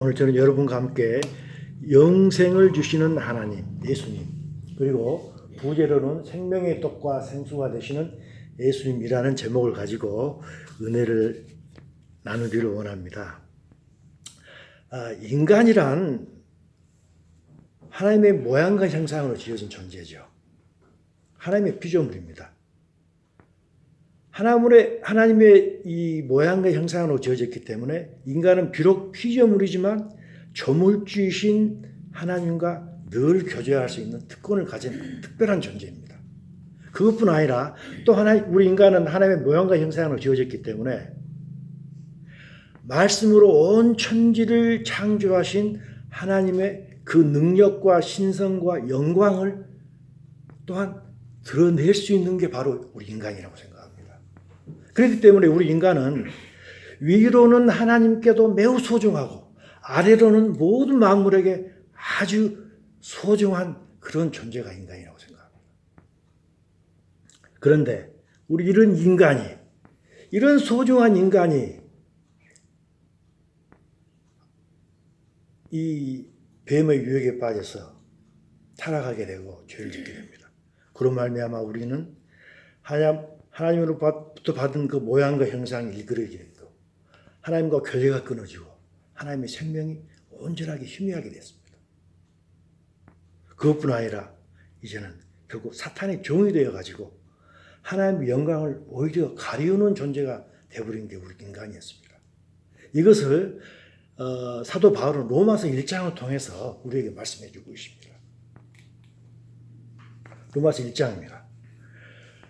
오늘 저는 여러분과 함께 영생을 주시는 하나님, 예수님, 그리고 부제로는 생명의 떡과 생수가 되시는 예수님이라는 제목을 가지고 은혜를 나누기를 원합니다. 인간이란 하나님의 모양과 형상으로 지어진 존재죠. 하나님의 피조물입니다. 하나님의 이 모양과 형상으로 지어졌기 때문에 인간은 비록 피조물이지만 조물주이신 하나님과 늘 교제할 수 있는 특권을 가진 특별한 존재입니다. 그것뿐 아니라 또 우리 인간은 하나님의 모양과 형상으로 지어졌기 때문에 말씀으로 온 천지를 창조하신 하나님의 그 능력과 신성과 영광을 또한 드러낼 수 있는 게 바로 우리 인간이라고 생각합니다. 그렇기 때문에 우리 인간은 위로는 하나님께도 매우 소중하고 아래로는 모든 만물에게 아주 소중한 그런 존재가 인간이라고 생각합니다. 그런데 우리 이런 소중한 인간이 이 뱀의 유혹에 빠져서 타락하게 되고 죄를 짓게 됩니다. 그런 말미암아 우리는 하나님으로부터 받은 그 모양과 형상이 일그러지게 되고 하나님과 교제가 끊어지고 하나님의 생명이 온전하게 희미하게 됐습니다. 그것뿐 아니라 이제는 결국 사탄의 종이 되어가지고 하나님의 영광을 오히려 가리우는 존재가 되어버린 게 우리 인간이었습니다. 이것을 사도 바울은 로마서 1장을 통해서 우리에게 말씀해 주고 있습니다. 로마서 1장입니다.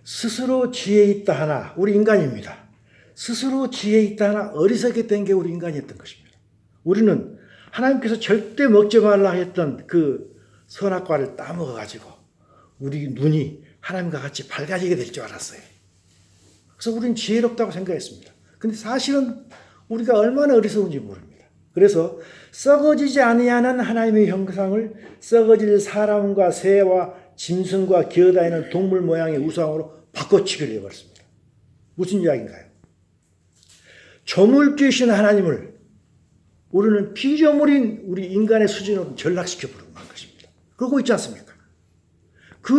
스스로 지혜 있다 하나, 우리 인간입니다. 스스로 지혜 있다 하나 어리석게 된 게 우리 인간이었던 것입니다. 우리는 하나님께서 절대 먹지 말라 했던 그 선악과를 따먹어가지고 우리 눈이 하나님과 같이 밝아지게 될 줄 알았어요. 그래서 우리는 지혜롭다고 생각했습니다. 근데 사실은 우리가 얼마나 어리석은지 모릅니다. 그래서 썩어지지 아니하는 하나님의 형상을 썩어질 사람과 새와 짐승과 기어다니는 동물 모양의 우상으로 바꿔치기를 해버렸습니다. 무슨 이야기인가요? 조물주이신 하나님을 우리는 피조물인 우리 인간의 수준으로 전락시켜 버린 것입니다. 그러고 있지 않습니까? 그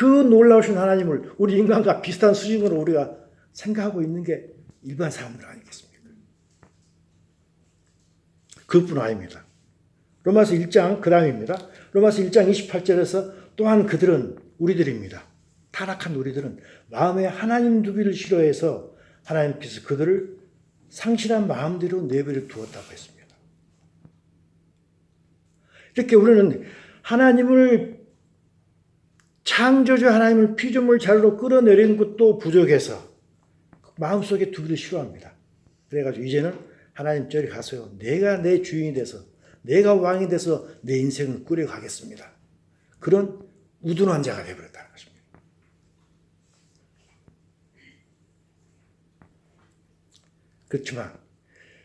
놀라우신 하나님을 우리 인간과 비슷한 수준으로 우리가 생각하고 있는 게 일반 사람들 아니겠습니까? 그것뿐 아닙니다. 로마서 1장 그 다음입니다. 로마서 1장 28절에서 또한 그들은 우리들입니다. 타락한 우리들은 마음에 하나님 두기를 싫어해서 하나님께서 그들을 상실한 마음대로 내버려 두었다고 했습니다. 이렇게 우리는 창조주 하나님을 피조물 자료로 끌어내리는 것도 부족해서 마음속에 두기를 싫어합니다. 그래가지고 이제는 하나님 저리 가세요. 내가 내 주인이 돼서 내가 왕이 돼서 내 인생을 꾸려가겠습니다. 그런 우둔한 자가 되어버렸다는 것입니다.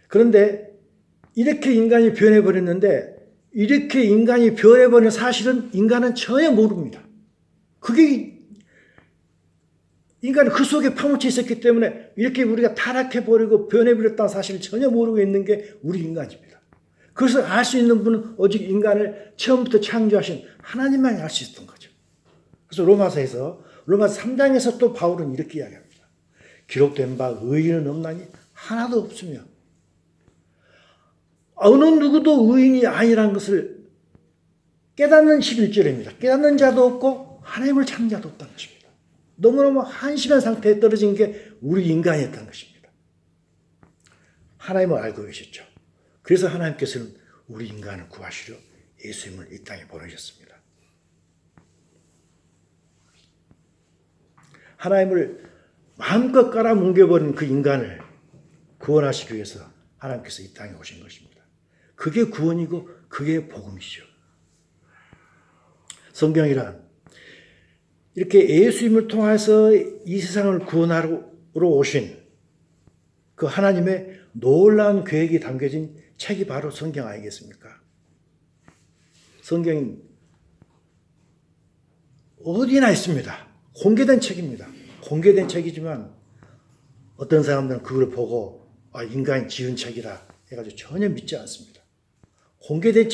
그런데 이렇게 인간이 변해버렸는데 이렇게 인간이 변해버린 사실은 인간은 전혀 모릅니다. 인간은 그 속에 파묻혀 있었기 때문에 이렇게 우리가 타락해버리고 변해버렸다는 사실을 전혀 모르고 있는 게 우리 인간입니다. 그래서 알 수 있는 분은 오직 인간을 처음부터 창조하신 하나님만이 알 수 있었던 거죠. 그래서 로마서 3장에서 또 바울은 이렇게 이야기합니다. 기록된 바 의인은 없나니 하나도 없으며 어느 누구도 의인이 아니라는 것을 깨닫는 11절입니다. 깨닫는 자도 없고 하나님을 찾는 자도 없다는 것입니다. 너무너무 한심한 상태에 떨어진 게 우리 인간이었다는 것입니다. 하나님을 알고 계셨죠. 그래서 하나님께서는 우리 인간을 구하시려 예수님을 이 땅에 보내셨습니다. 하나님을 마음껏 깔아뭉개버린 그 인간을 구원하시기 위해서 하나님께서 이 땅에 오신 것입니다. 그게 구원이고 그게 복음이죠. 성경이란 이렇게 예수님을 통해서 이 세상을 구원하러 오신 그 하나님의 놀라운 계획이 담겨진 책이 바로 성경 아니겠습니까? 성경은 어디나 있습니다. 공개된 책입니다. 공개된 책이지만 어떤 사람들은 그걸 보고 인간이 지은 책이라 해가지고 전혀 믿지 않습니다. 공개된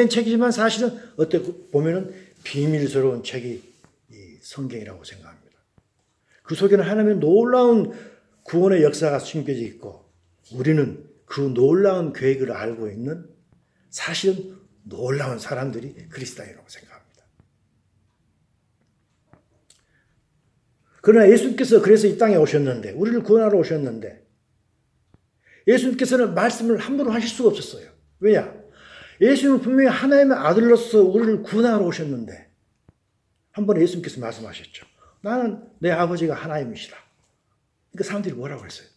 책이지만 사실은 어떻게 보면은 비밀스러운 책이 이 성경이라고 생각합니다. 그 속에는 하나님의 놀라운 구원의 역사가 숨겨져 있고 우리는 그 놀라운 계획을 알고 있는 사실은 놀라운 사람들이 그리스도인이라고 생각합니다. 그러나 예수님께서 그래서 이 땅에 오셨는데 우리를 구원하러 오셨는데 예수님께서는 말씀을 함부로 하실 수가 없었어요. 왜냐? 예수님은 분명히 하나님의 아들로서 우리를 구원하러 오셨는데 한 번 예수님께서 말씀하셨죠. 나는 내 아버지가 하나님이시다. 그러니까 사람들이 뭐라고 했어요?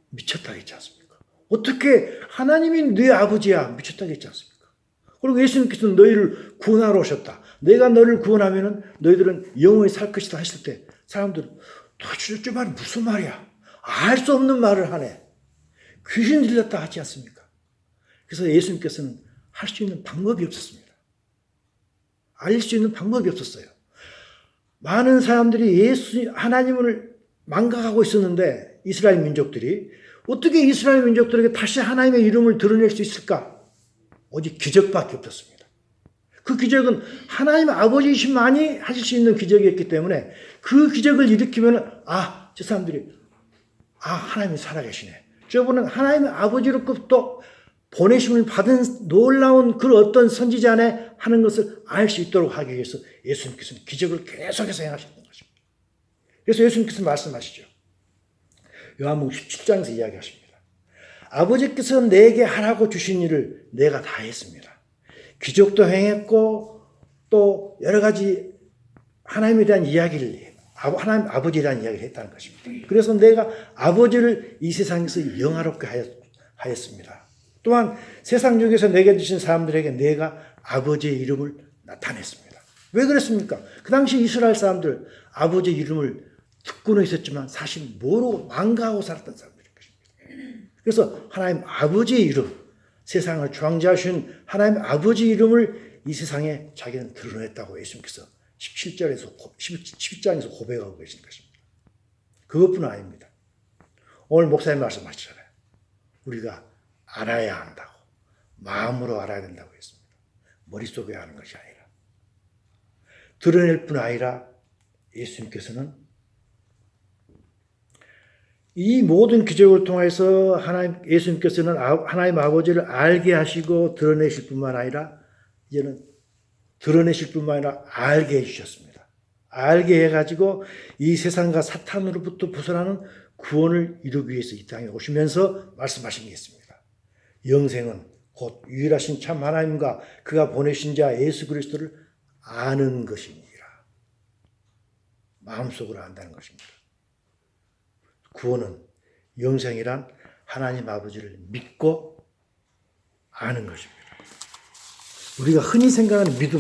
미쳤다 했지 않습니까? 어떻게 하나님이 네 아버지야? 미쳤다 했지 않습니까? 그리고 예수님께서는 너희를 구원하러 오셨다. 내가 너를 구원하면 너희들은 영원히 살 것이다 했을 때 사람들은 도대체 저 말이 무슨 말이야? 알 수 없는 말을 하네. 귀신 들렸다 하지 않습니까? 그래서 예수님께서는 할 수 있는 방법이 없었습니다. 알릴 수 있는 방법이 없었어요. 많은 사람들이 하나님을 망각하고 있었는데 이스라엘 민족들이 어떻게 이스라엘 민족들에게 다시 하나님의 이름을 드러낼 수 있을까? 오직 기적밖에 없었습니다. 그 기적은 하나님 아버지이신만이 하실 수 있는 기적이었기 때문에 그 기적을 일으키면 저 사람들이 하나님이 살아계시네. 저분은 하나님의 아버지로부터 보내심을 받은 놀라운 그 어떤 선지자 안에 하는 것을 알 수 있도록 하기 위해서 예수님께서는 기적을 계속해서 행하셨던 것입니다. 그래서 예수님께서 말씀하시죠. 요한복음 17장에서 이야기하십니다. 아버지께서 내게 하라고 주신 일을 내가 다 했습니다. 기적도 행했고 또 여러 가지 하나님에 대한 이야기를 하나님 아버지에 대한 이야기를 했다는 것입니다. 그래서 내가 아버지를 이 세상에서 영화롭게 하였습니다. 또한 세상 중에서 내게 주신 사람들에게 내가 아버지의 이름을 나타냈습니다. 왜 그랬습니까? 그 당시 이스라엘 사람들 아버지의 이름을 듣고는 있었지만 사실 모르고 망가하고 살았던 사람들인 것입니다. 그래서 하나님 아버지의 이름, 세상을 창조하신 하나님 아버지의 이름을 이 세상에 자기는 드러냈다고 예수님께서 11장에서 고백하고 계신 것입니다. 그것뿐 아닙니다. 오늘 목사님 말씀하시잖아요. 우리가 알아야 한다고. 마음으로 알아야 된다고 했습니다. 머릿속에 하는 것이 아니라. 드러낼 뿐 아니라 예수님께서는 이 모든 기적을 통해서 예수님께서는 하나님 아버지를 알게 하시고 드러내실 뿐만 아니라 이제는 드러내실 뿐만 아니라 알게 해주셨습니다. 알게 해가지고 이 세상과 사탄으로부터 벗어나는 구원을 이루기 위해서 이 땅에 오시면서 말씀하신 게 있습니다. 영생은 곧 유일하신 참 하나님과 그가 보내신 자 예수 그리스도를 아는 것이니라. 마음속으로 안다는 것입니다. 구원은 영생이란 하나님 아버지를 믿고 아는 것입니다. 우리가 흔히 생각하는 믿음,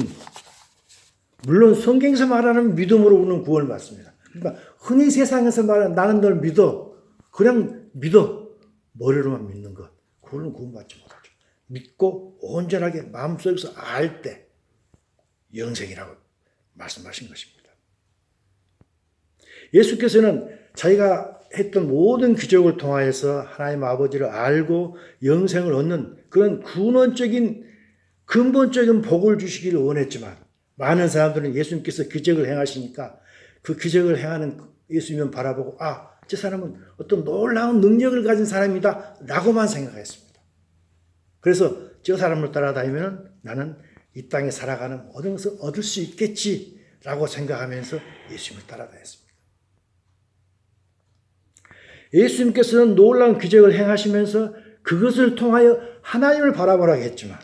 물론 성경에서 말하는 믿음으로 우리는 구원을 받습니다. 그러니까 흔히 세상에서 말하는 나는 널 믿어, 그냥 믿어, 머리로만 믿는 것, 그거는 구원받지 못하죠. 믿고 온전하게 마음속에서 알 때 영생이라고 말씀하신 것입니다. 예수께서는 자기가 했던 모든 기적을 통하여서 하나님 아버지를 알고 영생을 얻는 그런 근본적인 복을 주시기를 원했지만 많은 사람들은 예수님께서 기적을 행하시니까 그 기적을 행하는 예수님을 바라보고 저 사람은 어떤 놀라운 능력을 가진 사람이다 라고만 생각했습니다. 그래서 저 사람을 따라다니면 나는 이 땅에 살아가는 모든 것을 얻을 수 있겠지라고 생각하면서 예수님을 따라다녔습니다. 예수님께서는 놀라운 기적을 행하시면서 그것을 통하여 하나님을 바라보라고 했지만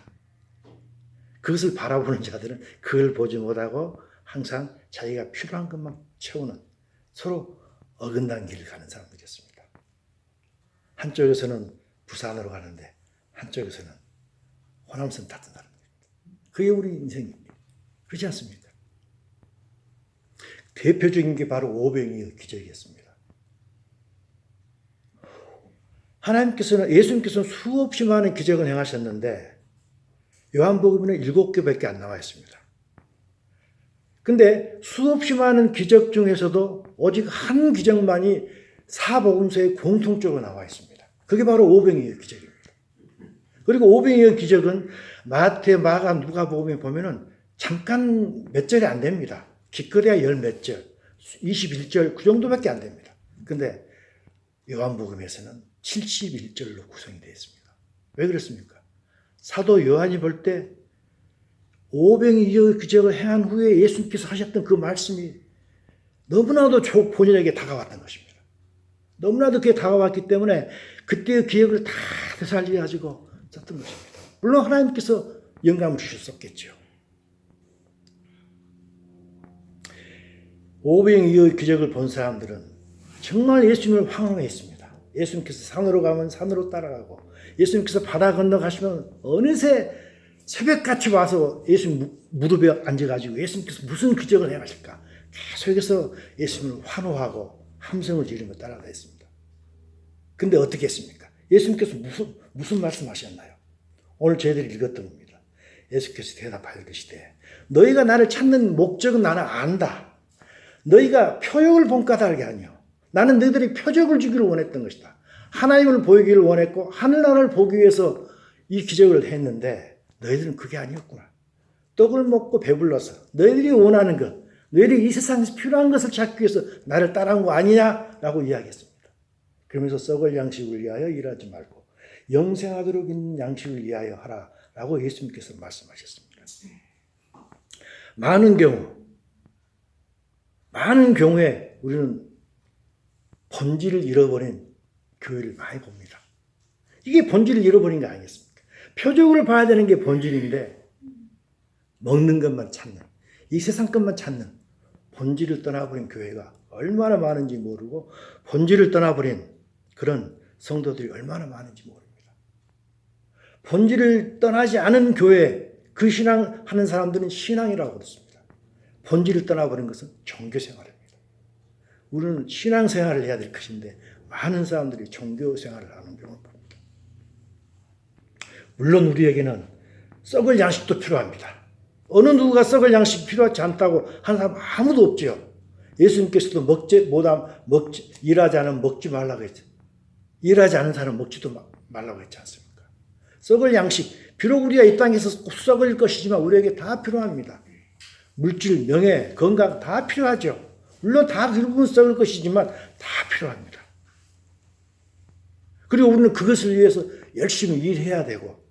그것을 바라보는 자들은 그걸 보지 못하고 항상 자기가 필요한 것만 채우는 서로 어긋난 길을 가는 사람들이었습니다. 한쪽에서는 부산으로 가는데 한쪽에서는 호남선 탔던 사람입니다. 그게 우리 인생입니다. 그렇지 않습니까? 대표적인 게 바로 오병이어 기적이었습니다. 예수님께서는 수없이 많은 기적을 행하셨는데 요한복음에는 7개밖에 안 나와 있습니다. 근데 수없이 많은 기적 중에서도 오직 한 기적만이 사복음서에 공통적으로 나와 있습니다. 그게 바로 오병이어 기적입니다. 그리고 오병이어 기적은 마태, 마가, 누가복음에 보면은 잠깐 몇 절이 안 됩니다. 기껏해야 열 몇 절, 21절 그 정도밖에 안 됩니다. 근데 요한복음에서는 71절로 구성이 되어 있습니다. 왜 그렇습니까? 사도 요한이 볼 때 오병이어 기적을 행한 후에 예수님께서 하셨던 그 말씀이 너무나도 본인에게 다가왔던 것입니다. 너무나도 그게 다가왔기 때문에 그때의 기억을 다 되살려가지고 썼던 것입니다. 물론 하나님께서 영감을 주셨었겠죠. 오병이어 기적을 본 사람들은 정말 예수님을 황홀했습니다. 예수님께서 산으로 가면 산으로 따라가고 예수님께서 바다 건너가시면 어느새 새벽같이 와서 예수님 무릎에 앉아가지고 예수님께서 무슨 기적을 행하실까 계속해서 예수님을 환호하고 함성을 지르며 따라다녔습니다. 근데 어떻게 했습니까? 예수님께서 무슨 말씀하셨나요? 오늘 저희들이 읽었던 겁니다. 예수께서 대답하시되 너희가 나를 찾는 목적은 나는 안다. 너희가 표적을 본 까닭이 아니요. 나는 너희들이 표적을 주기를 원했던 것이다. 하나님을 보이기를 원했고 하늘나라를 보기 위해서 이 기적을 했는데 너희들은 그게 아니었구나. 떡을 먹고 배불러서 너희들이 원하는 것, 너희들이 이 세상에서 필요한 것을 찾기 위해서 나를 따라온 거 아니냐라고 이야기했습니다. 그러면서 썩을 양식을 위하여 일하지 말고 영생하도록 있는 양식을 위하여 하라라고 예수님께서 말씀하셨습니다. 많은 경우에 우리는 본질을 잃어버린 교회를 많이 봅니다. 이게 본질을 잃어버린 거 아니겠습니까? 표적을 봐야 되는 게 본질인데 먹는 것만 찾는, 이 세상 것만 찾는 본질을 떠나버린 교회가 얼마나 많은지 모르고 본질을 떠나버린 그런 성도들이 얼마나 많은지 모릅니다. 본질을 떠나지 않은 교회, 그 신앙하는 사람들은 신앙이라고 그랬습니다. 본질을 떠나버린 것은 종교생활입니다. 우리는 신앙생활을 해야 될 것인데 많은 사람들이 종교생활을 하는 경우를 봅니다. 물론 우리에게는 썩을 양식도 필요합니다. 어느 누구가 썩을 양식이 필요하지 않다고 하는 사람 아무도 없죠. 예수님께서도 일하지 않으면 먹지 말라고 했죠. 일하지 않은 사람 먹지도 말라고 했지 않습니까? 썩을 양식, 비록 우리가 이 땅에서 썩을 것이지만 우리에게 다 필요합니다. 물질, 명예, 건강 다 필요하죠. 물론 다 결국은 썩을 것이지만 다 필요합니다. 그리고 우리는 그것을 위해서 열심히 일해야 되고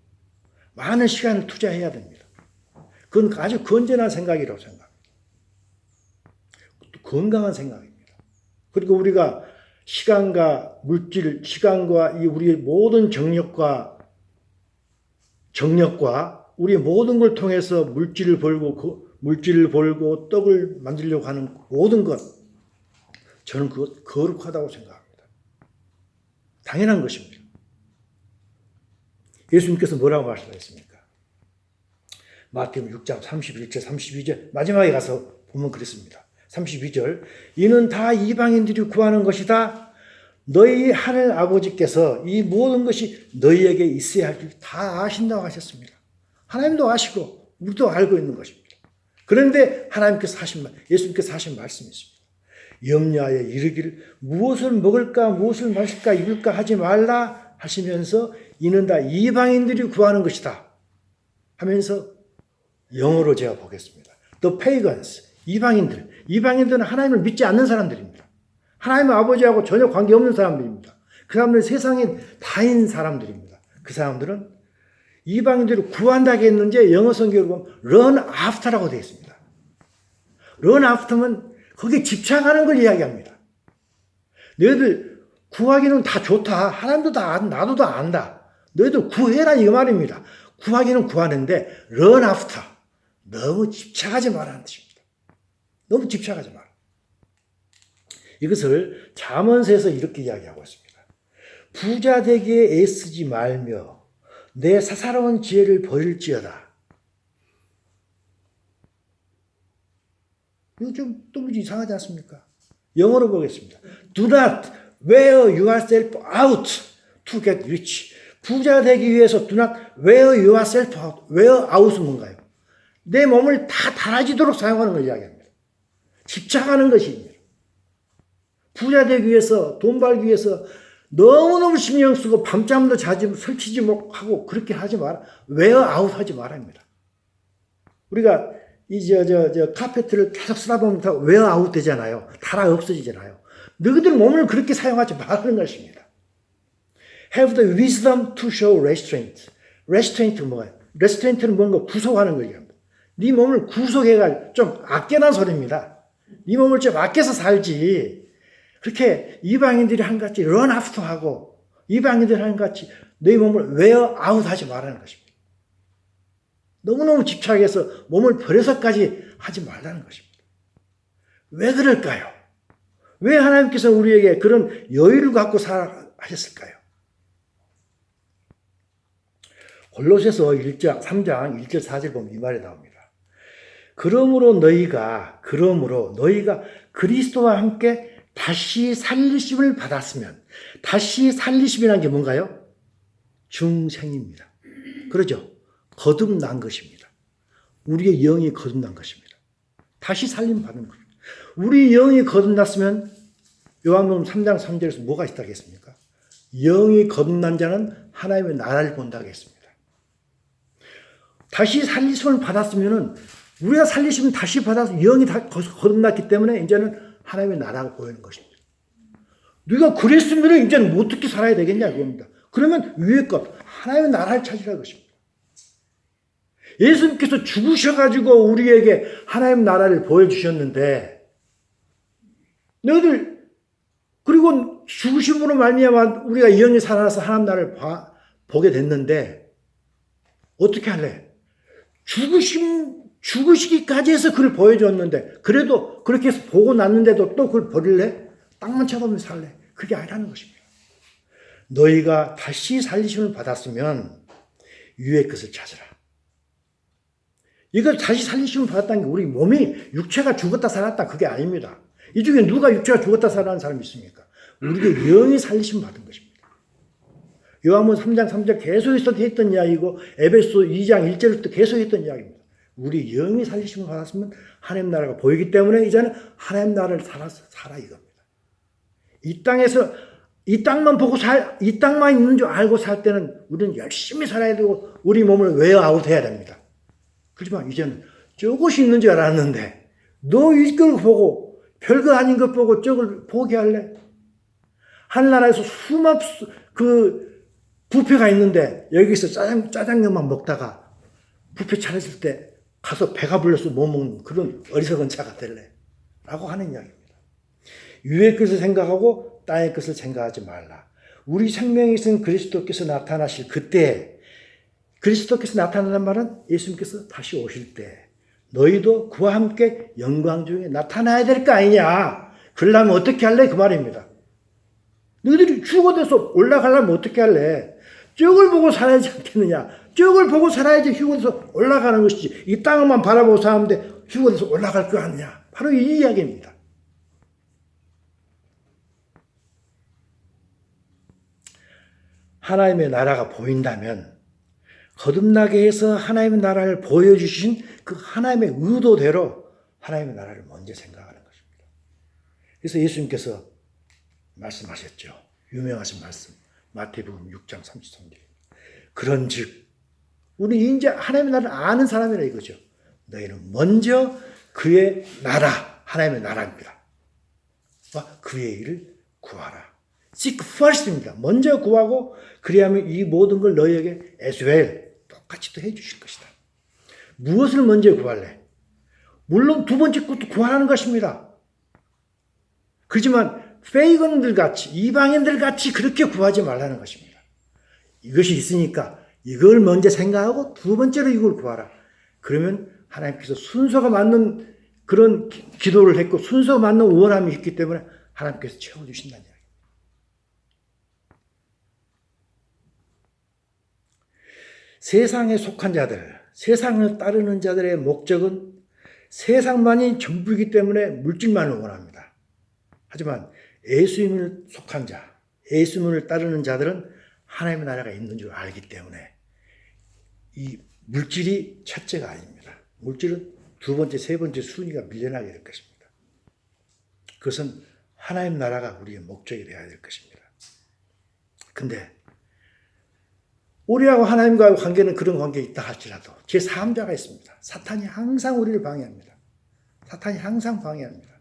많은 시간을 투자해야 됩니다. 그건 아주 건전한 생각이라고 생각합니다. 건강한 생각입니다. 그리고 우리가 시간과 물질, 시간과 이 우리의 모든 정력과 우리의 모든 걸 통해서 물질을 벌고 떡을 만들려고 하는 모든 것, 저는 그것 거룩하다고 생각합니다. 당연한 것입니다. 예수님께서 뭐라고 말씀하셨습니까? 마태복음 6장 31절, 32절 마지막에 가서 보면 그랬습니다. 32절 이는 다 이방인들이 구하는 것이다. 너희 하늘 아버지께서 이 모든 것이 너희에게 있어야 할 줄 다 아신다고 하셨습니다. 하나님도 아시고 우리도 알고 있는 것입니다. 그런데 예수님께서 하신 말씀이 있습니다. 염려하여 이르기를 무엇을 먹을까 무엇을 마실까 입을까 하지 말라 하시면서 이는 다 이방인들이 구하는 것이다 하면서 영어로 제가 보겠습니다. The pagans, 이방인들은 하나님을 믿지 않는 사람들입니다. 하나님의 아버지하고 전혀 관계없는 사람들입니다. 그 사람들은 세상에 다인 사람들입니다. 그 사람들은 이방인들을 구한다고 했는데 영어 성경을 보면 run after라고 되어 있습니다. run after면 거기에 집착하는 걸 이야기합니다. 너희들 구하기는 다 좋다. 하나님도 다 안다. 나도 다 안다. 너희들 구해라 이 말입니다. 구하기는 구하는데 run after. 너무 집착하지 말라는 뜻입니다. 너무 집착하지 마라. 이것을 잠언서에서 이렇게 이야기하고 있습니다. 부자 되기에 애쓰지 말며 내 사사로운 지혜를 버릴지어다. 이거 좀 이상하지 않습니까? 영어로 보겠습니다. Do not wear yourself out to get rich. 부자 되기 위해서 do not wear yourself out. wear out은 뭔가요? 내 몸을 다 달아지도록 사용하는 걸 이야기합니다. 집착하는 것입니다. 부자 되기 위해서, 돈 벌기 위해서 너무너무 신경 쓰고 밤잠도 자지 설치지 못하고 그렇게 하지 마라. 웨어아웃 하지 말아입니다. 우리가 카페트를 계속 쓰다 보면 다 웨어아웃 되잖아요. 달아 없어지잖아요. 너희들 몸을 그렇게 사용하지 말라는 것입니다. Have the wisdom to show restraint. restraint는 뭐예요? restraint는 뭔가 구속하는 거예요. 네 몸을 구속해가 좀 아껴란 소리입니다. 네 몸을 좀 아껴서 살지. 그렇게 이방인들이 한 같이 run after 하고 이방인들이 한 같이 네 몸을 wear out 하지 말라는 것입니다. 너무너무 집착해서 몸을 버려서까지 하지 말라는 것입니다. 왜 그럴까요? 왜 하나님께서 우리에게 그런 여유를 갖고 살아 하셨을까요? 골로새서 1장, 3장 1절 4절 보면 이 말이 나옵니다. 그러므로 너희가 그리스도와 함께 다시 살리심을 받았으면, 다시 살리심이라는 게 뭔가요? 중생입니다. 그러죠? 거듭난 것입니다. 우리의 영이 거듭난 것입니다. 다시 살림 받는 것입니다. 우리 영이 거듭났으면 요한복음 3장 3절에서 뭐가 있다고 했습니까? 영이 거듭난 자는 하나님의 나라를 본다고 했습니다. 다시 살리심을 받았으면은 우리가 살리심을 다시 받아서 영이 다 거듭났기 때문에 이제는 하나님의 나라가 보이는 것입니다. 네가 그랬으면 이제는 어떻게 살아야 되겠냐 이겁니다. 그러면 위에 것 하나님의 나라를 찾으라 것입니다. 예수님께서 죽으셔가지고 우리에게 하나님 나라를 보여주셨는데 너희들 그리고 죽으심으로 말미암아 우리가 영이 살아나서 하나님 나라를 보게 됐는데 어떻게 할래? 죽으시기까지 해서 그걸 보여줬는데 그래도 그렇게 해서 보고 났는데도 또 그걸 버릴래? 땅만 쳐다보면서 살래? 그게 아니라는 것입니다. 너희가 다시 살리심을 받았으면 위의 것을 찾으라. 이걸 다시 살리심을 받았다는 게 우리 몸이 육체가 죽었다 살았다 그게 아닙니다. 이 중에 누가 육체가 죽었다 살아난 사람이 있습니까? 우리가 영이 살리심을 받은 것입니다. 요한복음 3장 3절 계속해서 했던 이야기고 에베소 2장 1절부터 계속했던 이야기입니다. 우리 영이 살리심을 받았으면 하나님 나라가 보이기 때문에 이제는 하나님 나라를 살아 이겁니다. 이 땅에서 이 땅만 보고 이 땅만 있는 줄 알고 살 때는 우리는 열심히 살아야 되고 우리 몸을 웨어아웃 해야 됩니다. 그렇지만 이제는 저것이 있는 줄 알았는데 너 이걸 보고 별거 아닌 것 보고 저걸 포기할래? 하늘나라에서 수많은 뷔페가 있는데 여기서 짜장면만 먹다가 뷔페 차렸을 때 가서 배가 불러서 못 먹는 그런 어리석은 자가 될래? 라고 하는 이야기입니다. 위의 것을 생각하고 땅의 것을 생각하지 말라. 우리 생명에 있는 그리스도께서 나타나실 그때 그리스도께서 나타나는 말은 예수님께서 다시 오실 때 너희도 그와 함께 영광 중에 나타나야 될 거 아니냐. 그러려면 어떻게 할래? 그 말입니다. 너희들이 휴거돼서 올라가려면 어떻게 할래? 저걸 보고 살아야지 않겠느냐. 저걸 보고 살아야지 휴거돼서 올라가는 것이지. 이 땅만 바라보고 사는데 휴거돼서 올라갈 거 아니냐. 바로 이 이야기입니다. 하나님의 나라가 보인다면 거듭나게 해서 하나님의 나라를 보여주신 그 하나님의 의도대로 하나님의 나라를 먼저 생각하는 것입니다. 그래서 예수님께서 말씀하셨죠. 유명하신 말씀. 마태복음 6장 33절. 그런즉 우리 이제 하나님의 나라를 아는 사람이라 이거죠. 너희는 먼저 그의 나라, 하나님의 나라입니다. 그의 일을 구하라. Seek first입니다. 먼저 구하고 그리하면 이 모든 걸 너희에게 as well 똑같이 또 해주실 것이다. 무엇을 먼저 구할래? 물론 두 번째 것도 구하라는 것입니다. 그렇지만 페이건들 같이 이방인들 같이 그렇게 구하지 말라는 것입니다. 이것이 있으니까 이걸 먼저 생각하고 두 번째로 이걸 구하라. 그러면 하나님께서 순서가 맞는 그런 기도를 했고 순서가 맞는 원함이 있기 때문에 하나님께서 채워주신다는 이야기입니다. 세상에 속한 자들, 세상을 따르는 자들의 목적은 세상만이 전부이기 때문에 물질만을 원합니다. 하지만 예수님을 속한 자, 예수님을 따르는 자들은 하나님의 나라가 있는 줄 알기 때문에 이 물질이 첫째가 아닙니다. 물질은 두 번째, 세 번째 순위가 밀려나게 될 것입니다. 그것은 하나님 나라가 우리의 목적이 되어야 될 것입니다. 근데 우리하고 하나님과의 관계는 그런 관계에 있다 할지라도 제3자가 있습니다. 사탄이 항상 우리를 방해합니다. 사탄이 항상 방해합니다.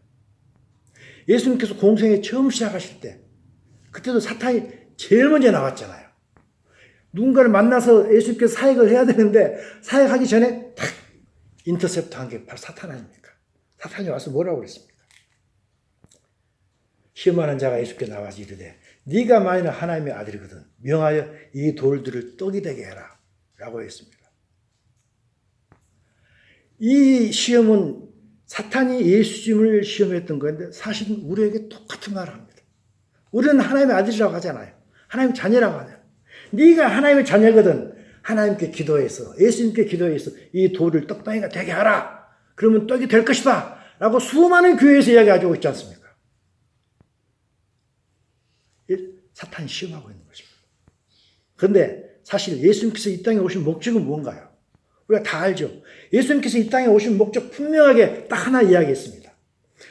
예수님께서 공생에 처음 시작하실 때 그때도 사탄이 제일 먼저 나왔잖아요. 누군가를 만나서 예수님께서 사역을 해야 되는데 사역하기 전에 탁 인터셉트 한 게 바로 사탄 아닙니까? 사탄이 와서 뭐라고 그랬습니까? 시험하는 자가 예수께 나와서 이르되 네가 만일 하나님의 아들이거든 명하여 이 돌들을 떡이 되게 해라 라고 했습니다. 이 시험은 사탄이 예수님을 시험했던 건데 사실은 우리에게 똑같은 말을 합니다. 우리는 하나님의 아들이라고 하잖아요. 하나님의 자녀라고 하잖아요. 네가 하나님의 자녀거든 하나님께 기도해서 예수님께 기도해서 이 돌을 떡덩이가 되게 하라. 그러면 떡이 될 것이다 라고 수많은 교회에서 이야기하고 있지 않습니까? 사탄이 시험하고 있는 것입니다. 그런데 사실 예수님께서 이 땅에 오신 목적은 뭔가요? 우리가 다 알죠. 예수님께서 이 땅에 오신 목적 분명하게 딱 하나 이야기했습니다.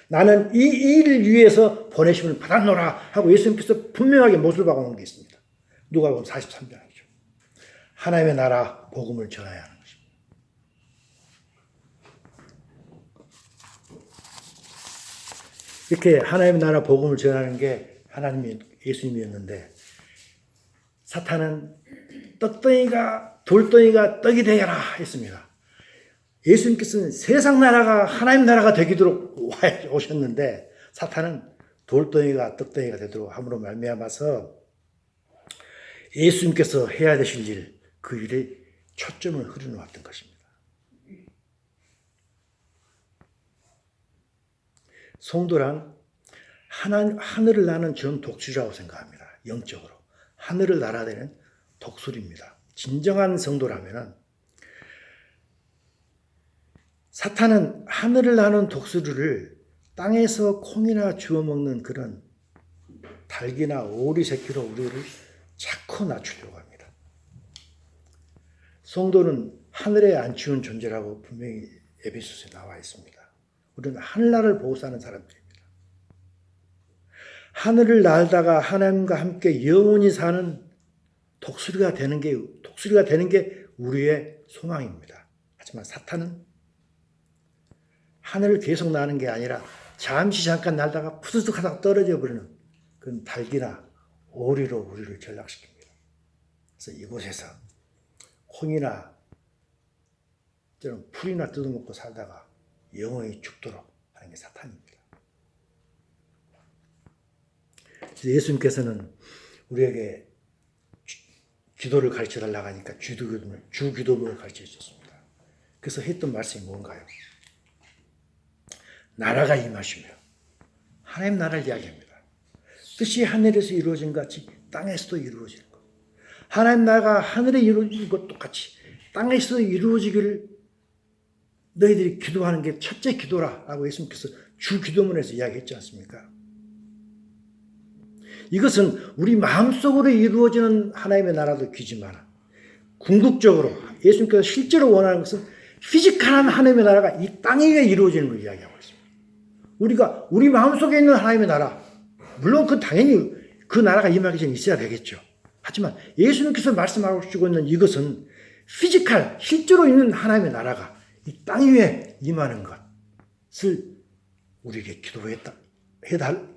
나는 이 일을 위해서 보내심을 받았노라 하고 예수님께서 분명하게 못을 박아놓은 게 있습니다. 누가복음 43장이죠. 하나님의 나라 복음을 전해야 하는 것입니다. 이렇게 하나님의 나라 복음을 전하는 게 하나님이 예수님이었는데 사탄은 돌덩이가 떡이 되어라 했습니다. 예수님께서는 세상 나라가 하나님 나라가 되도록 오셨는데 사탄은 돌덩이가 떡덩이가 되도록 함으로 말미암아서 예수님께서 해야 되실 일, 그 일에 초점을 흐려놓았던 것입니다. 성도란 하늘을 나는 전 독수리라고 생각합니다. 영적으로. 하늘을 날아다니는 독수리입니다. 진정한 성도라면 사탄은 하늘을 나는 독수리를 땅에서 콩이나 주워 먹는 그런 닭이나 오리 새끼로 우리를 자꾸 낮추려고 합니다. 성도는 하늘에 안 치운 존재라고 분명히 에베소서에 나와 있습니다. 우리는 하늘나라를 보고 사는 사람들입니다. 하늘을 날다가 하나님과 함께 영원히 사는 독수리가 되는 게 우리의 소망입니다. 하지만 사탄은 하늘을 계속 나는 게 아니라 잠깐 날다가 푸드득 하다가 떨어져 버리는 그런 닭이나 오리로 우리를 전락시킵니다. 그래서 이곳에서 콩이나 풀이나 뜯어먹고 살다가 영원히 죽도록 하는 게 사탄입니다. 예수님께서는 우리에게 기도를 가르쳐 달라고 하니까 주기도문을 가르쳐 주셨습니다. 그래서 했던 말씀이 뭔가요? 나라가 임하시며 하나님 나라를 이야기합니다. 뜻이 하늘에서 이루어진 것 같이 땅에서도 이루어지는 것. 하나님 나라가 하늘에 이루어진 것 똑같이 땅에서도 이루어지기를 너희들이 기도하는 게 첫째 기도라라고 예수님께서 주기도문에서 이야기했지 않습니까? 이것은 우리 마음속으로 이루어지는 하나님의 나라도 귀지만 궁극적으로 예수님께서 실제로 원하는 것은 피지컬한 하나님의 나라가 이 땅 위에 이루어지는 걸 이야기하고 있습니다. 우리가 우리 마음속에 있는 하나님의 나라, 물론 당연히 그 나라가 임하기 전에 있어야 되겠죠. 하지만 예수님께서 말씀하시고 있는 이것은 피지컬, 실제로 있는 하나님의 나라가 이 땅 위에 임하는 것을 우리에게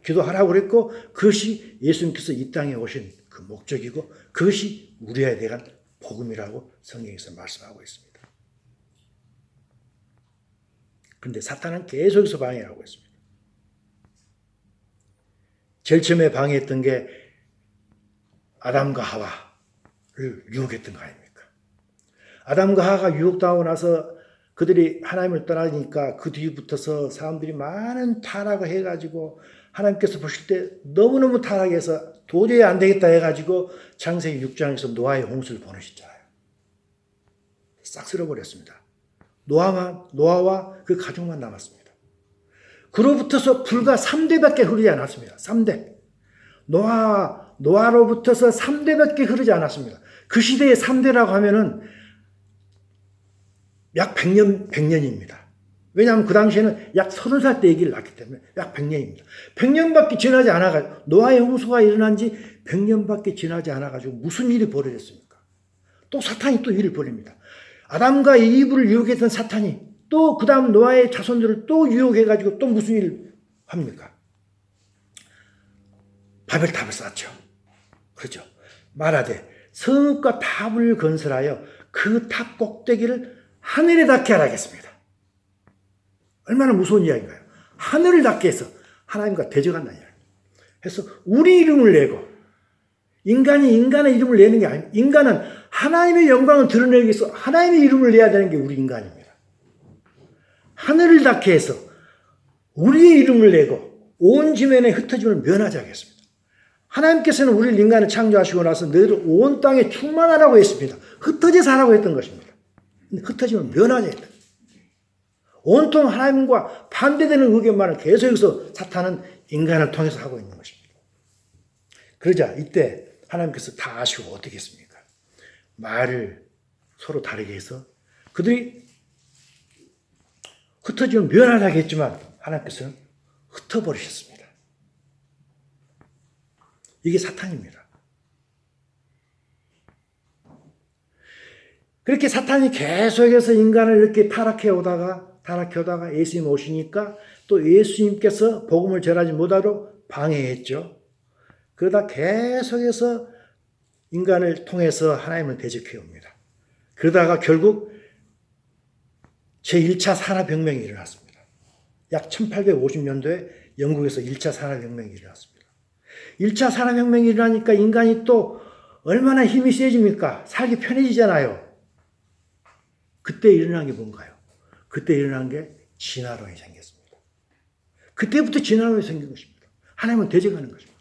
기도하라고 그랬고 그것이 예수님께서 이 땅에 오신 그 목적이고 그것이 우리에 대한 복음이라고 성경에서 말씀하고 있습니다. 그런데 사탄은 계속해서 방해하고 있습니다. 제일 처음에 방해했던 게 아담과 하와를 유혹했던 거 아닙니까? 아담과 하와가 유혹당하고 나서 그들이 하나님을 떠나니까 그 뒤에 붙어서 사람들이 많은 타락을 해가지고 하나님께서 보실 때 너무너무 타락해서 도저히 안 되겠다 해가지고 창세기 6장에서 노아의 홍수를 보내셨잖아요. 싹 쓸어버렸습니다. 노아와 그 가족만 남았습니다. 그로부터서 불과 3대밖에 흐르지 않았습니다. 3대. 노아로부터서 3대밖에 흐르지 않았습니다. 그 시대의 3대라고 하면은 약 100년입니다. 왜냐하면 그 당시에는 약 30살 때 아기를 낳기 때문에 약 100년입니다. 100년밖에 지나지 않아가지고 노아의 홍수가 일어난 지 100년밖에 지나지 않아가지고 무슨 일이 벌어졌습니까? 또 사탄이 또 일을 벌입니다. 아담과 이브를 유혹했던 사탄이 또 그 다음 노아의 자손들을 또 유혹해가지고 또 무슨 일을 합니까? 바벨탑을 쌓죠. 그렇죠. 말하되 성읍과 탑을 건설하여 그 탑 꼭대기를 하늘에 닿게 하라겠습니다. 얼마나 무서운 이야기인가요? 하늘을 닿게 해서 하나님과 대적한다는 이야기. 그래서 우리 이름을 내고 인간이 인간의 이름을 내는 게 아니고 인간은 하나님의 영광을 드러내기 위해서 하나님의 이름을 내야 되는 게 우리 인간입니다. 하늘을 닿게 해서 우리의 이름을 내고 온 지면에 흩어짐을 면하지 하겠습니다. 하나님께서는 우리 인간을 창조하시고 나서 너희들 온 땅에 충만하라고 했습니다. 흩어져서 하라고 했던 것입니다. 흩어짐을 면하지 했다. 온통 하나님과 반대되는 의견만을 계속해서 사탄은 인간을 통해서 하고 있는 것입니다. 그러자 이때 하나님께서 다 아시고 어떻게 했습니까? 말을 서로 다르게 해서 그들이 흩어지면 면하라고 했지만 하나님께서는 흩어버리셨습니다. 이게 사탄입니다. 그렇게 사탄이 계속해서 인간을 이렇게 타락해 오다가 예수님 오시니까 또 예수님께서 복음을 전하지 못하도록 방해했죠. 그러다 계속해서 인간을 통해서 하나님을 대적해 옵니다. 그러다가 결국 제1차 산업혁명이 일어났습니다. 약 1850년도에 영국에서 1차 산업혁명이 일어났습니다. 1차 산업혁명이 일어나니까 인간이 또 얼마나 힘이 세집니까? 살기 편해지잖아요. 그때 일어난 게 뭔가요? 그때 일어난 게 진화론이 생겼습니다. 그때부터 진화론이 생긴 것입니다. 하나님은 대적하는 것입니다.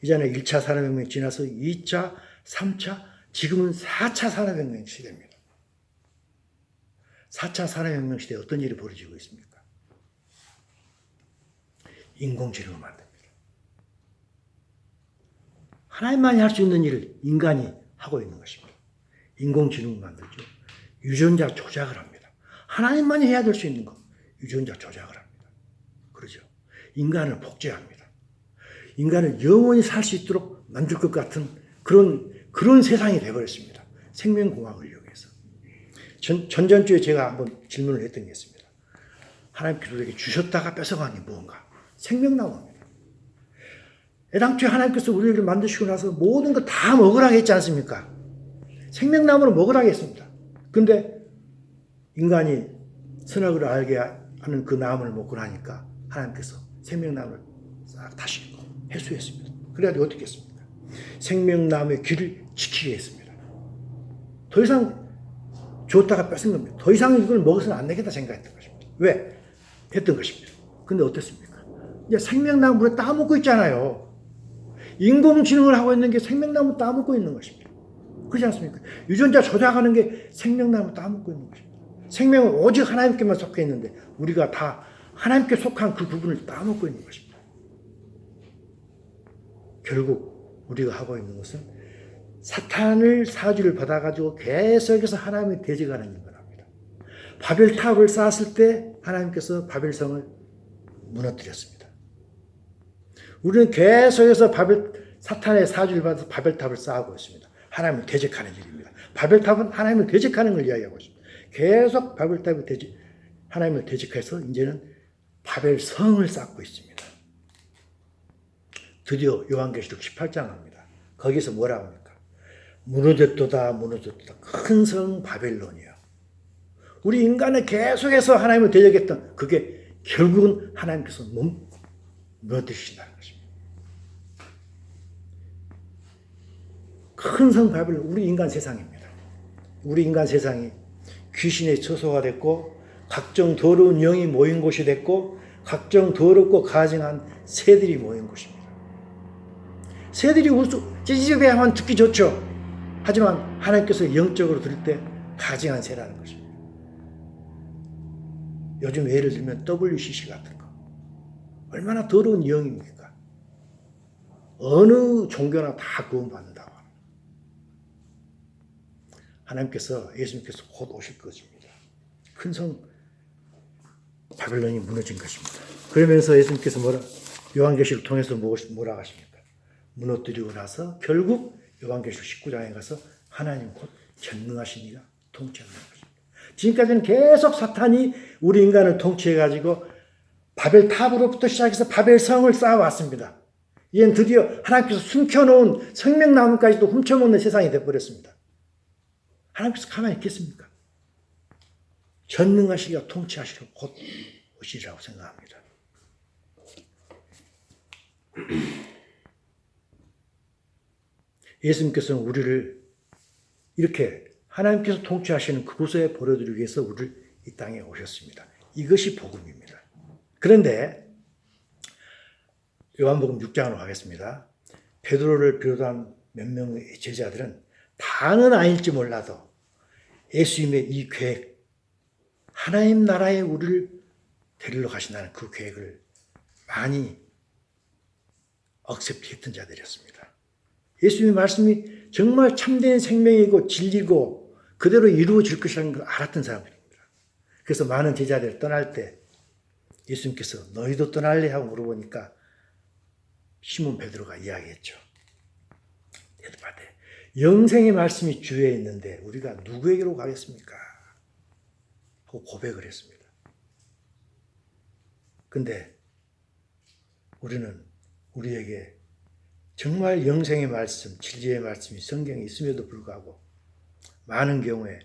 이전에 1차 산업혁명이 지나서 2차, 3차, 지금은 4차 산업혁명 시대입니다. 4차 산업혁명 시대에 어떤 일이 벌어지고 있습니까? 인공지능을 만듭니다. 하나님만이 할 수 있는 일을 인간이 하고 있는 것입니다. 인공지능을 만들죠. 유전자 조작을 합니다. 하나님만이 해야 될 수 있는 것, 유전자 조작을 합니다. 그러죠. 인간을 복제합니다. 인간을 영원히 살 수 있도록 만들 것 같은 그런 세상이 되어버렸습니다. 생명공학을 이용해서. 전전주에 제가 한번 질문을 했던 게 있습니다. 하나님께서 우리에게 주셨다가 뺏어간 게 무언가? 생명나무입니다. 애당초에 하나님께서 우리를 만드시고 나서 모든 거 다 먹으라고 했지 않습니까? 생명나무를 먹으라고 했습니다. 근데 인간이 선악을 알게 하는 그 나무를 먹고 나니까 하나님께서 생명나무를 싹 다시 해소했습니다. 그래가지고 어떻게 했습니까? 생명나무의 길을 지키게 했습니다. 더 이상 줬다가 뺏은 겁니다. 더 이상 이걸 먹어서는 안 되겠다 생각했던 것입니다. 왜? 했던 것입니다. 근데 어땠습니까? 이제 생명나무를 따먹고 있잖아요. 인공지능을 하고 있는 게 생명나무 따먹고 있는 것입니다. 그렇지 않습니까? 유전자 조작하는 게 생명나무 따먹고 있는 것입니다. 생명은 오직 하나님께만 속해 있는데 우리가 다 하나님께 속한 그 부분을 따먹고 있는 것입니다. 결국 우리가 하고 있는 것은 사탄을 사주를 받아가지고 계속해서 하나님의 대적하는 일을 합니다. 바벨탑을 쌓았을 때 하나님께서 바벨성을 무너뜨렸습니다. 우리는 계속해서 사탄의 사주를 받아서 바벨탑을 쌓고 있습니다. 하나님을 대적하는 일입니다. 바벨탑은 하나님을 대적하는 걸 이야기하고 있습니다. 계속 바벨탑을 하나님을 대적해서 이제는 바벨성을 쌓고 있습니다. 드디어 요한계시록 18장 합니다. 거기서 뭐라고 합니까? 무너졌도다 무너졌도다 큰 성 바벨론이요. 우리 인간을 계속해서 하나님을 대적했던 그게 결국은 하나님께서 무너뜨리신다는 것입니다. 큰 성 바벨론, 우리 인간 세상입니다. 우리 인간 세상이 귀신의 처소가 됐고 각종 더러운 영이 모인 곳이 됐고 각종 더럽고 가증한 새들이 모인 곳입니다. 새들이 찌지직해 하면 듣기 좋죠. 하지만 하나님께서 영적으로 들을 때 가증한 새라는 것입니다. 요즘 예를 들면 WCC 같은 거. 얼마나 더러운 영입니까? 어느 종교나 다 구원받는다고 합니다. 하나님께서, 예수님께서 곧 오실 것입니다. 큰 성 바벨론이 무너진 것입니다. 그러면서 예수님께서 요한계시를 통해서 뭐라 하십니까? 무너뜨리고 나서 결국 요한계시록 19장에 가서 하나님 곧 전능하신 이가 통치하는 것입니다. 지금까지는 계속 사탄이 우리 인간을 통치해가지고 바벨탑으로부터 시작해서 바벨성을 쌓아왔습니다. 이젠 드디어 하나님께서 숨겨놓은 생명나무까지도 훔쳐먹는 세상이 되어버렸습니다. 하나님께서 가만히 있겠습니까? 전능하시기가 통치하시려 곧 오시리라고 생각합니다. 예수님께서는 우리를 이렇게 하나님께서 통치하시는 그곳에 버려두기 위해서 우리를 이 땅에 오셨습니다. 이것이 복음입니다. 그런데 요한복음 6장으로 가겠습니다. 베드로를 비롯한 몇 명의 제자들은 다는 아닐지 몰라도 예수님의 이 계획, 하나님 나라에 우리를 데리러 가신다는 그 계획을 많이 억셉트했던 자들이었습니다. 예수님의 말씀이 정말 참된 생명이고 진리고 그대로 이루어질 것이라는 걸 알았던 사람들입니다. 그래서 많은 제자들이 떠날 때 예수님께서 너희도 떠날래? 하고 물어보니까 시몬 베드로가 이야기했죠. 대답하되 영생의 말씀이 주위에 있는데 우리가 누구에게로 가겠습니까? 하고 고백을 했습니다. 근데 우리는 우리에게 정말 영생의 말씀, 진리의 말씀이 성경에 있음에도 불구하고 많은 경우에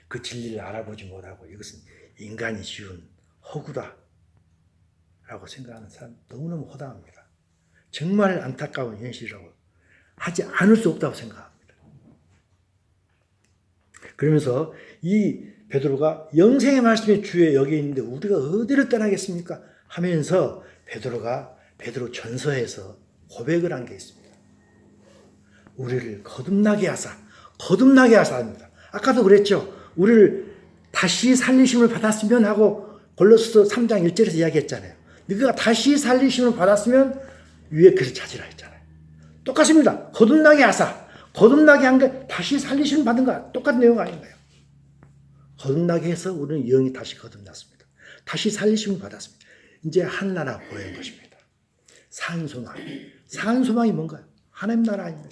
그 진리를 알아보지 못하고 이것은 인간이 지은 허구다 라고 생각하는 사람 너무너무 허다합니다. 정말 안타까운 현실이라고 하지 않을 수 없다고 생각합니다. 그러면서 이 베드로가 영생의 말씀이 주에 여기 있는데 우리가 어디를 떠나겠습니까? 하면서 베드로 전서에서 고백을 한 게 있습니다. 우리를 거듭나게 하사 합니다. 아까도 그랬죠. 우리를 다시 살리심을 받았으면 하고 골로새서 3장 1절에서 이야기했잖아요. 네가 다시 살리심을 받았으면 위에 그를 찾으라 했잖아요. 똑같습니다. 거듭나게 하사. 거듭나게 한 게 다시 살리심을 받은 거 똑같은 내용 아닌가요? 거듭나게 해서 우리는 영이 다시 거듭났습니다. 다시 살리심을 받았습니다. 이제 하늘나라 보이는 것입니다. 산소망. 산소망이 뭔가요? 하나님 나라 아닙니까?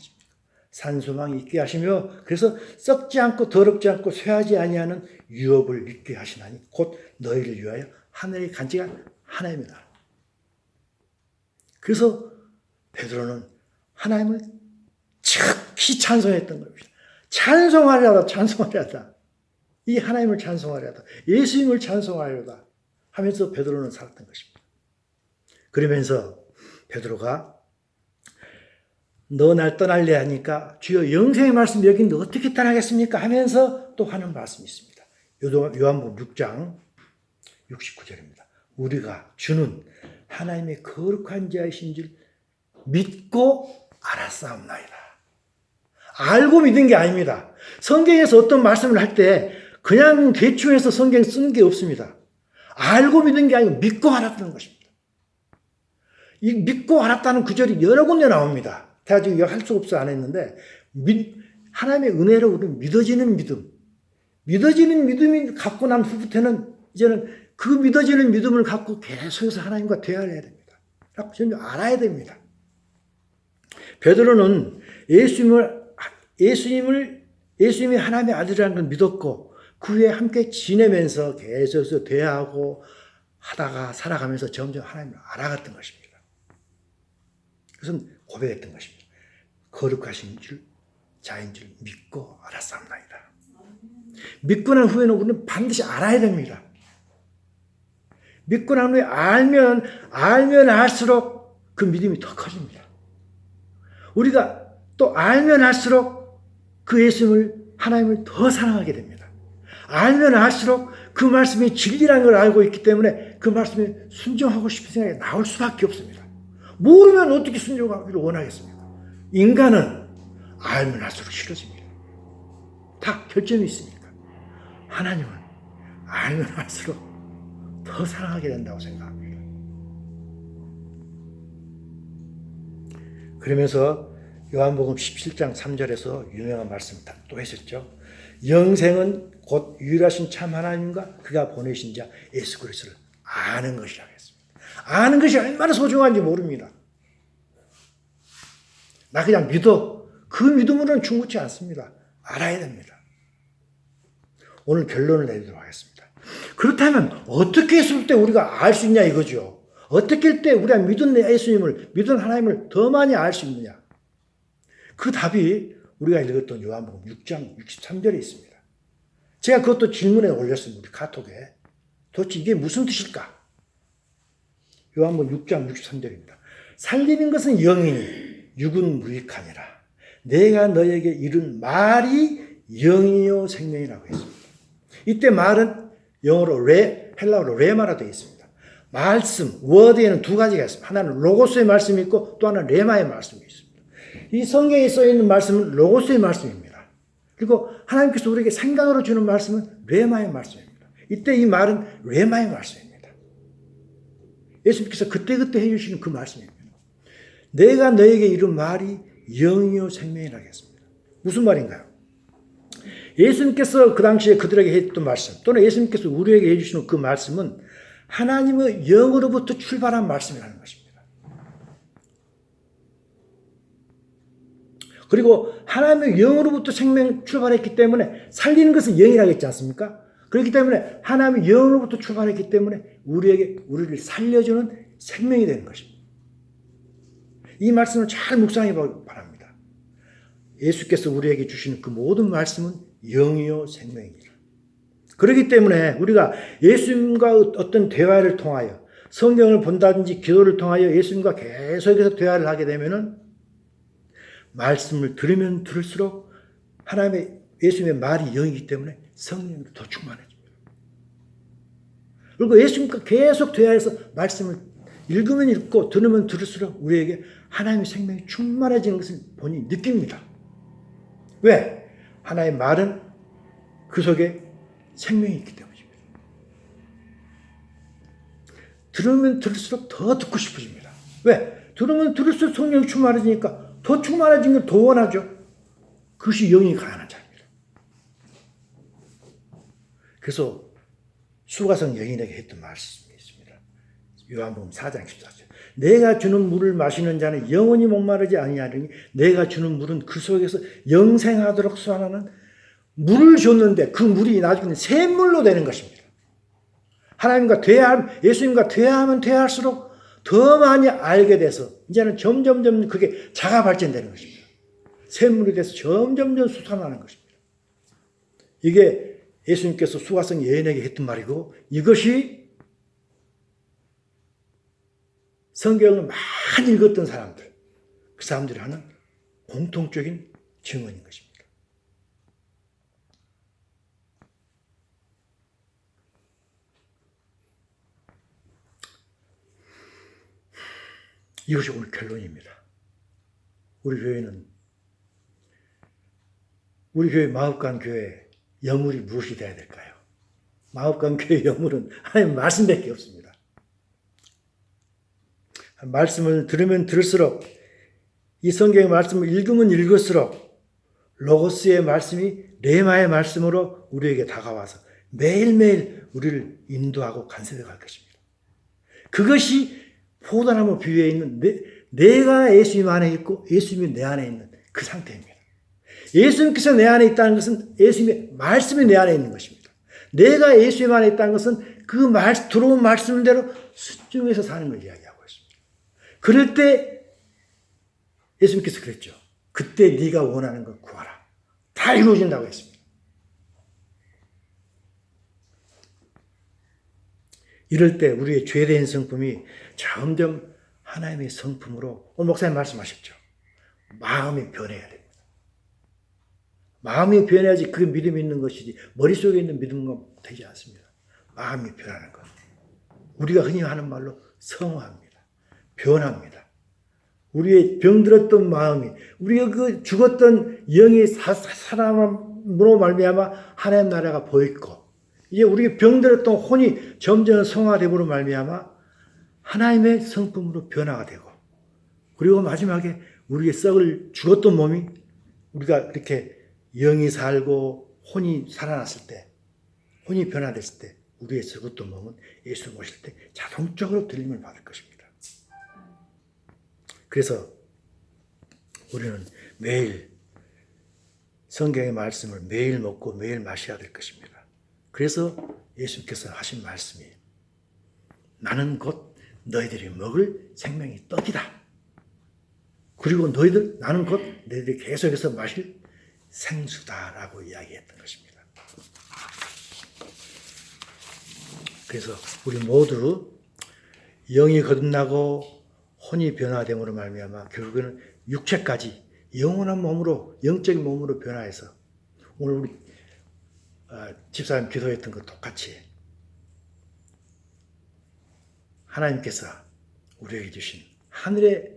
산소망이 있게 하시며 그래서 썩지 않고 더럽지 않고 쇠하지 아니하는 유업을 있게 하시나니 곧 너희를 위하여 하늘에 간직한 하나님의 나라. 그래서 베드로는 하나님을 즉히 찬송했던 겁니다. 찬송하려다. 이 하나님을 찬송하려다. 예수님을 찬송하려다 하면서 베드로는 살았던 것입니다. 그러면서 베드로가 너 날 떠날래 하니까 주여 영생의 말씀 여기 있는데 어떻게 떠나겠습니까? 하면서 또 하는 말씀이 있습니다. 요한복음 6장 69절입니다. 우리가 주는 하나님의 거룩한 자이신 줄 믿고 알았사옵나이다. 알고 믿은 게 아닙니다. 성경에서 어떤 말씀을 할 때 그냥 대충 해서 성경 쓰는 게 없습니다. 알고 믿은 게 아니고 믿고 알았다는 것입니다. 이 믿고 알았다는 구절이 여러 군데 나옵니다. 제가 지금 할 수 없어 안 했는데 하나님의 은혜로 우리는 믿어지는 믿음이 갖고 난 후부터는 이제는 그 믿어지는 믿음을 갖고 계속해서 하나님과 대화를 해야 됩니다. 전혀 알아야 됩니다. 베드로는 예수님이 하나님의 아들이라는 걸 믿었고 그 후에 함께 지내면서 계속해서 대화하고 하다가 살아가면서 점점 하나님을 알아갔던 것입니다. 그것은 고백했던 것입니다. 거룩하신 줄 자인 줄 믿고 알았사옵나이다. 믿고 난 후에는 우리는 반드시 알아야 됩니다. 믿고 난 후에 알면 알수록 그 믿음이 더 커집니다. 우리가 또 알면 알수록 그 예수님을 하나님을 더 사랑하게 됩니다. 알면 알수록 그 말씀이 진리라는 걸 알고 있기 때문에 그 말씀에 순종하고 싶은 생각이 나올 수밖에 없습니다. 모르면 어떻게 순종하기를 원하겠습니까? 인간은 알면 알수록 싫어집니다. 다 결점이 있으니까. 하나님은 알면 알수록 더 사랑하게 된다고 생각합니다. 그러면서 요한복음 17장 3절에서 유명한 말씀 또 하셨죠. 영생은 곧 유일하신 참 하나님과 그가 보내신 자 예수 그리스도를 아는 것이라고 했습니다. 아는 것이 얼마나 소중한지 모릅니다. 나 그냥 믿어. 그 믿음으로는 충분치 않습니다. 알아야 됩니다. 오늘 결론을 내리도록 하겠습니다. 그렇다면 어떻게 했을 때 우리가 알 수 있냐 이거죠. 어떻게 할 때 우리가 믿은 예수님을, 믿은 하나님을 더 많이 알 수 있느냐. 그 답이 우리가 읽었던 요한복음 6장 63절에 있습니다. 제가 그것도 질문에 올렸습니다. 우리 카톡에. 도대체 이게 무슨 뜻일까? 요한복음 6장 63절입니다. 살리는 것은 영이니 육은 무익하니라. 내가 너에게 이른 말이 영이요 생명이라고 했습니다. 이때 말은 영어로 헬라어로 레마라 되어 있습니다. 말씀, 워드에는 두 가지가 있습니다. 하나는 로고스의 말씀이 있고 또 하나는 레마의 말씀이 있습니다. 이 성경에 써있는 말씀은 로고스의 말씀입니다. 그리고 하나님께서 우리에게 생각으로 주는 말씀은 레마의 말씀입니다. 이때 이 말은 레마의 말씀입니다. 예수님께서 그때그때 해주시는 그 말씀입니다. 내가 너에게 이른 말이 영이요 생명이라고 했습니다. 무슨 말인가요? 예수님께서 그 당시에 그들에게 했던 말씀 또는 예수님께서 우리에게 해주시는 그 말씀은 하나님의 영으로부터 출발한 말씀이라는 것입니다. 그리고 하나님의 영으로부터 생명 출발했기 때문에 살리는 것은 영이라고 했지 않습니까? 그렇기 때문에 하나님의 영으로부터 출발했기 때문에 우리를 살려주는 생명이 되는 것입니다. 이 말씀을 잘 묵상해 보기 바랍니다. 예수께서 우리에게 주시는 그 모든 말씀은 영이요 생명입니다. 그렇기 때문에 우리가 예수님과 어떤 대화를 통하여 성경을 본다든지 기도를 통하여 예수님과 계속해서 대화를 하게 되면은 말씀을 들으면 들을수록 하나님의 예수님의 말이 영이기 때문에 성령으로 더 충만해집니다. 그리고 예수님과 계속 대화해서 말씀을 읽으면 읽고 들으면 들을수록 우리에게 하나님의 생명이 충만해지는 것을 본인이 느낍니다. 왜? 하나님의 말은 그 속에 생명이 있기 때문입니다. 들으면 들을수록 더 듣고 싶어집니다. 왜? 들으면 들을수록 성령이 충만해지니까 더 충만해진 걸 더 원하죠. 그것이 영이 가난한 자입니다. 그래서 수가성 여인에게 했던 말씀이 있습니다. 요한복음 4장 14절. 내가 주는 물을 마시는 자는 영원히 목마르지 아니하리니 내가 주는 물은 그 속에서 영생하도록 솟아나는 물을 줬는데 그 물이 나중에 샘물로 되는 것입니다. 하나님과 예수님과 대화하면 대화할수록 더 많이 알게 돼서 이제는 점점점 그게 자가 발전되는 것입니다. 샘물이 돼서 점점점 솟아나는 것입니다. 이게 예수님께서 수가성 여인에게 했던 말이고 이것이 성경을 많이 읽었던 사람들, 그 사람들이 하는 공통적인 증언인 것입니다. 이것이 오늘 결론입니다. 우리 교회 마읍간 교회 여물이 무엇이 되어야 될까요? 마읍간 교회 여물은 하나님 말씀밖에 없습니다. 말씀을 들으면 들을수록 이 성경의 말씀을 읽으면 읽을수록 로고스의 말씀이 레마의 말씀으로 우리에게 다가와서 매일매일 우리를 인도하고 간섭해 갈 것입니다. 그것이 포도나무 비유에 있는 내가 예수님 안에 있고 예수님이 내 안에 있는 그 상태입니다. 예수님께서 내 안에 있다는 것은 예수님의 말씀이 내 안에 있는 것입니다. 내가 예수님 안에 있다는 것은 그 들어온 말씀대로 순종해서 사는 걸 이야기하고 있습니다. 그럴 때 예수님께서 그랬죠. 그때 네가 원하는 걸 구하라. 다 이루어진다고 했습니다. 이럴 때 우리의 죄된 성품이 점점 하나님의 성품으로 오늘 목사님 말씀하셨죠. 마음이 변해야 됩니다. 마음이 변해야지 그 믿음이 있는 것이지 머릿속에 있는 믿음은 되지 않습니다. 마음이 변하는 것. 우리가 흔히 하는 말로 성화합니다. 변합니다. 우리의 병들었던 마음이 우리가 그 죽었던 영의 사람으로 말미암아 하나님 나라가 보이고 이제 우리의 병들었던 혼이 점점 성화됨으로 말미암아 하나님의 성품으로 변화가 되고 그리고 마지막에 우리의 죽었던 몸이 우리가 이렇게 영이 살고 혼이 살아났을 때 혼이 변화됐을 때 우리의 죽었던 몸은 예수 모실 때 자동적으로 들림을 받을 것입니다. 그래서 우리는 매일 성경의 말씀을 매일 먹고 매일 마셔야 될 것입니다. 그래서 예수님께서 하신 말씀이 나는 곧 너희들이 먹을 생명의 떡이다. 그리고 나는 곧 너희들이 계속해서 마실 생수다라고 이야기했던 것입니다. 그래서 우리 모두 영이 거듭나고 혼이 변화됨으로 말미암아 결국에는 육체까지 영원한 몸으로 영적인 몸으로 변화해서 오늘 우리 집사님 기도했던 것 똑같이 하나님께서 우리에게 주신 하늘에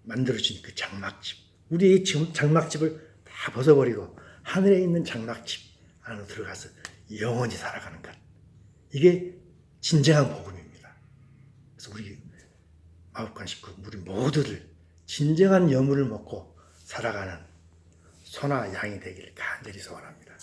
만들어진 그 장막집, 우리의 지금 장막집을 다 벗어버리고 하늘에 있는 장막집 안으로 들어가서 영원히 살아가는 것, 이게 진정한 복음입니다. 그래서 우리 마법관 식구 우리 모두들 진정한 여물을 먹고 살아가는 소나 양이 되기를 간절히 소원합니다.